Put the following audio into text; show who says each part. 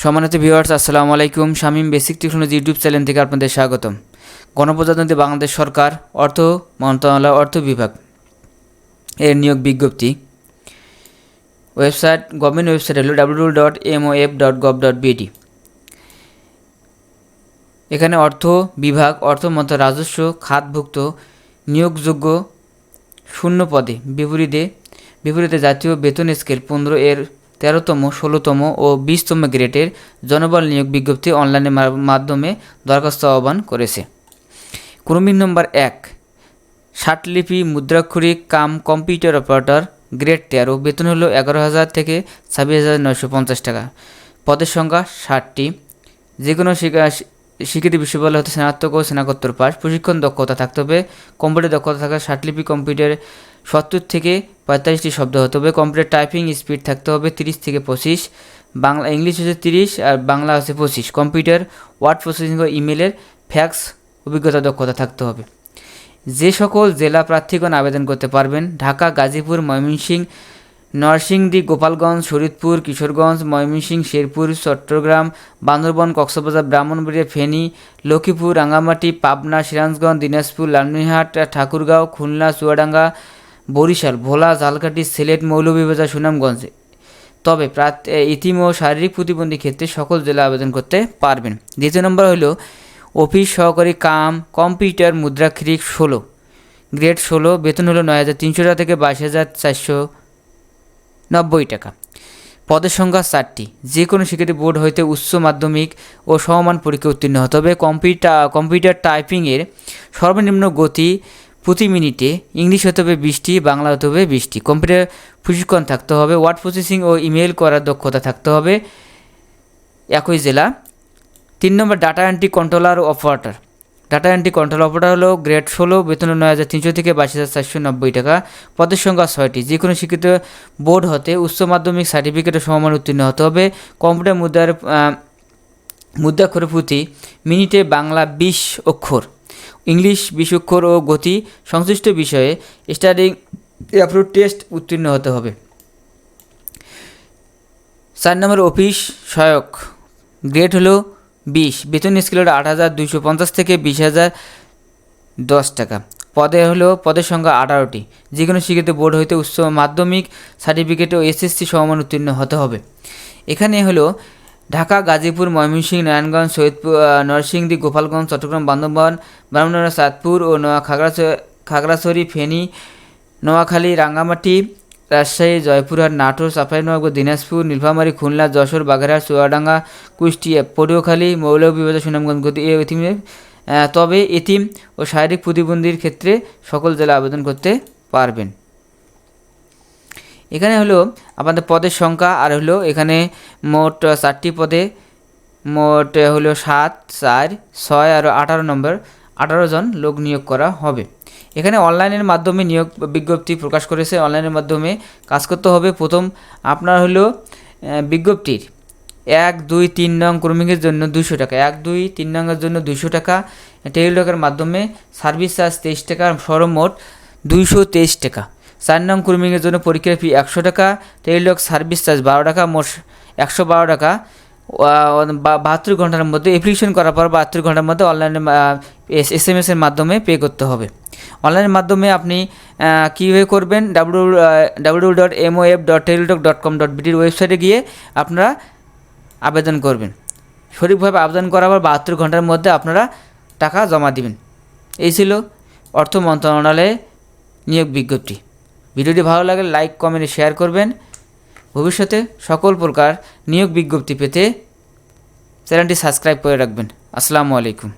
Speaker 1: সম্মানিত ভিউয়ার্স, আসসালামু আলাইকুম। Shamim basic technology YouTube channel থেকে আপনাদের স্বাগতম। গণপ্রজাতন্ত্রী বাংলাদেশ সরকার অর্থ মন্ত্রণালয় অর্থ বিভাগ এর নিয়োগ বিজ্ঞপ্তি। গভর্নমেন্ট ওয়েবসাইট হলো www.mof.gov.bd। এখানে অর্থ বিভাগ, অর্থ মন্ত্রণালয় রাজস্ব খাতভুক্ত নিয়োগযোগ্য শূন্য পদে বিপরীতে জাতীয় বেতন স্কেল 15 এর 13তম, 16তম ও 20তম গ্রেডের জনবল নিয়োগ বিজ্ঞপ্তি অনলাইনের মাধ্যমে দরখাস্ত আহ্বান করেছে। ক্রমিক নম্বর 1, ষাটলিপি মুদ্রাক্ষরিক কাম কম্পিউটার অপারেটর, গ্রেড 13, বেতন হলো 11,000 থেকে 26,950 টাকা। পদের সংখ্যা 60টি। যে কোনো স্বীকৃত বিশ্ববিদ্যালয় হতে স্নাতক ও স্নাতকোত্তর পাস। প্রশিক্ষণ দক্ষতা থাকতে হবে। কম্পিউটার দক্ষতা থাকা, ষাটলিপি কম্পিউটার 70 থেকে 45টি শব্দ হতে হবে। কম্পিউটার টাইপিং স্পিড থাকতে হবে 30 থেকে 25। বাংলা ইংলিশ হচ্ছে 30 আর বাংলা হচ্ছে 25। কম্পিউটার ওয়ার্ড প্রসেসিং ও ইমেলের ফ্যাক্স অভিজ্ঞতা দক্ষতা থাকতে হবে। যে সকল জেলা প্রার্থীগণ আবেদন করতে পারবেন: ঢাকা, গাজীপুর, ময়মনসিংহ, নরসিংদী, গোপালগঞ্জ, ফরিদপুর, কিশোরগঞ্জ, ময়মনসিংহ, শেরপুর, চট্টগ্রাম, বান্দরবান, কক্সবাজার, ব্রাহ্মণবাড়িয়া, ফেনী, লক্ষ্মীপুর, রাঙ্গামাটি, পাবনা, সিরাজগঞ্জ, দিনাজপুর, লালমনিরহাট, ঠাকুরগাঁও, খুলনা, চুয়াডাঙ্গা, বরিশাল, ভোলা, ঝালকাঠি, সিলেট, মৌলভীবাজার, সুনামগঞ্জ। তবে ইতিম ও শারীরিক প্রতিবন্ধী ক্ষেত্রে সকল জেলা আবেদন করতে পারবেন। দ্বিতীয় নম্বর হলো অফিস সহকারী কাম কম্পিউটার মুদ্রাক্ষরিক 16, গ্রেড 16, বেতন হলো 9,300 টাকা থেকে 22,490 টাকা। পদের সংখ্যা 4টি। যে কোনো স্বীকৃত বোর্ড হইতে উচ্চ মাধ্যমিক ও সমমান পরীক্ষা উত্তীর্ণ হতে হবে। কম্পিউটার টাইপিংয়ের সর্বনিম্ন গতি প্রতি মিনিটে ইংলিশ হতে হবে 20টি, বাংলা হতে হবে 20টি। কম্পিউটার প্রশিক্ষণ থাকতে হবে। ওয়ার্ড প্রসেসিং ও ইমেল করার দক্ষতা থাকতে হবে। একই জেলা। 3 নম্বর data entry controller operator. Data entry control operator হলো গ্রেড 16, বেতন 9,300 থেকে 22,490 টাকা। পদের সংখ্যা 6টি। যে কোনো স্বীকৃত বোর্ড হতে উচ্চ মাধ্যমিক সার্টিফিকেটের সমমান উত্তীর্ণ হতে হবে। কম্পিউটার মুদ্রাক্ষরে প্রতি মিনিটে বাংলা 20 অক্ষর, ইংলিশ 20 অক্ষর ও গতি সংশ্লিষ্ট বিষয়ে স্টাডিং অ্যাপ্রুভ টেস্ট উত্তীর্ণ হতে হবে। 4 নম্বর অফিস সহায়ক, গ্রেড হলো 20, বেতন স্কেল হলো 8,250 থেকে 20,010 টাকা। পদের সংখ্যা 18টি। যে কোনো স্বীকৃত বোর্ড হইতে উচ্চ মাধ্যমিক সার্টিফিকেট ও এসএসসি সমমান উত্তীর্ণ হতে হবে। এখানে হলো ঢাকা, গাজীপুর, ময়মনসিংহ, নারায়ণগঞ্জ, সৈয়দপুর, নরসিংদী, গোপালগঞ্জ, চট্টগ্রাম, বান্দরবান, ব্রাহ্মণবাড়িয়া, চাঁদপুর ও খাগড়াছড়ি, ফেনী, নোয়াখালী, রাঙ্গামাটি, রাজশাহী, জয়পুরহাট, নাটোর, চাঁপাইনবাবগঞ্জ, দিনাজপুর, নীলফামারী, খুলনা, যশোর, বাগেরহাট, চুয়াডাঙ্গা, কুষ্টিয়া, পটুয়াখালী, মৌলভীবাজার, সুনামগঞ্জ। তবে এতিম ও শারীরিক প্রতিবন্ধীর ক্ষেত্রে সকল জেলা আবেদন করতে পারবেন। এখানে হলো আপনাদের পদের সংখ্যা, আর হলো এখানে মোট 4টি পদে মোট হলো 7, 4, 6 আর 18 জন লোক নিয়োগ করা হবে। এখানে অনলাইনের মাধ্যমে নিয়োগ বিজ্ঞপ্তি প্রকাশ করেছে। অনলাইনের মাধ্যমে কাজ করতে হবে। প্রথম আপনার হলো বিজ্ঞপ্তির 1, 2, 3 নং ক্রমিকের জন্য 200 টাকা, 1, 2, 3 নংয়ের জন্য 200 টাকা। টেলিটকের মাধ্যমে সার্ভিস চার্জ 23 টাকা, সর্বমোট 223 টাকা। 4 নং ক্রমিকের জন্য পরীক্ষার ফি 100 টাকা, টেলিটক সার্ভিস চার্জ 12 টাকা, মোট 112 টাকা। 72 ঘন্টার মধ্যে অ্যাপ্লিকেশন করার পর 72 ঘন্টার মধ্যে অনলাইনে SMS এর মাধ্যমে পে করতে হবে। অনলাইনের মাধ্যমে আপনি কীভাবে করবেন? www.mof.teletalk.com.bd ওয়েবসাইটে গিয়ে আপনারা আবেদন করবেন। সঠিকভাবে আবেদন করার পর 72 ঘন্টার মধ্যে আপনারা টাকা জমা দিবেন। এই ছিল অর্থ মন্ত্রণালয়ে নিয়োগ বিজ্ঞপ্তি। ভিডিওটি ভালো লাগলে লাইক, কমেন্ট, শেয়ার করবেন। ভবিষ্যতে সকল প্রকার নিয়োগ বিজ্ঞপ্তি পেতে চ্যানেলটি সাবস্ক্রাইব করে রাখবেন। আসসালামু আলাইকুম।